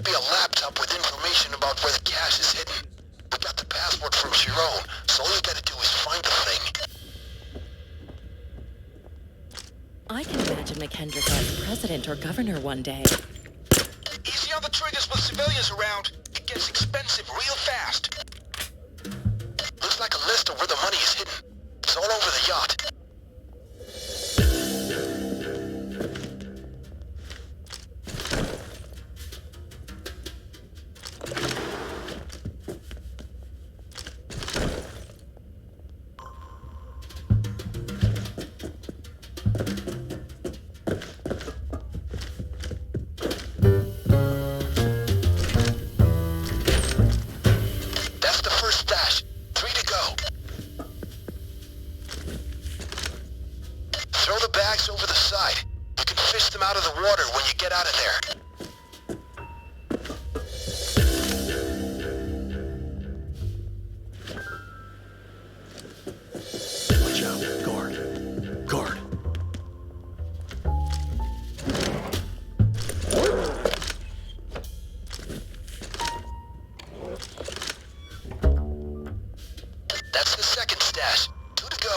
be a laptop with information about where the cash is hidden. We got the password from Chiron, so all you gotta do is find the thing. I can imagine McKendrick as president or governor one day. Easy on the triggers with civilians around. It gets expensive real fast. Looks like a list of where the money is hidden. It's all over the yacht. That's the first stash. 3 to go. Throw the bags over the side. You can fish them out of the water when you get out of there. Watch out. Guard. Guard. That's the second stash. 2 to go.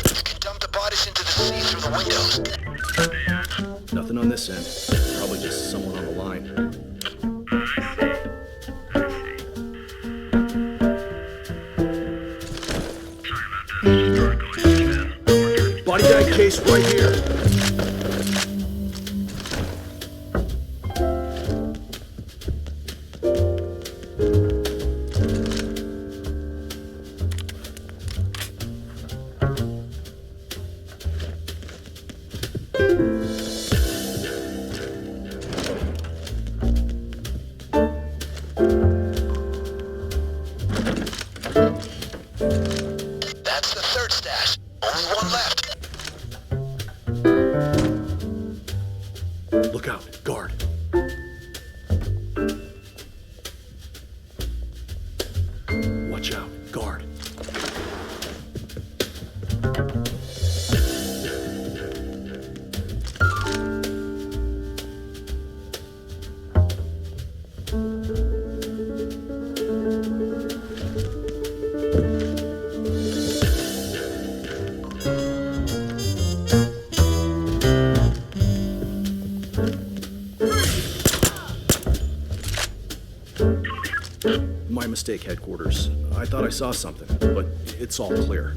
You can dump the bodies into the sea through the windows. Nothing on this end. Probably just someone on the line. Body bag case right here. That's the third stash. Only one left. Look out. Guard. Watch out. Guard. My mistake, headquarters. I thought I saw something, but it's all clear.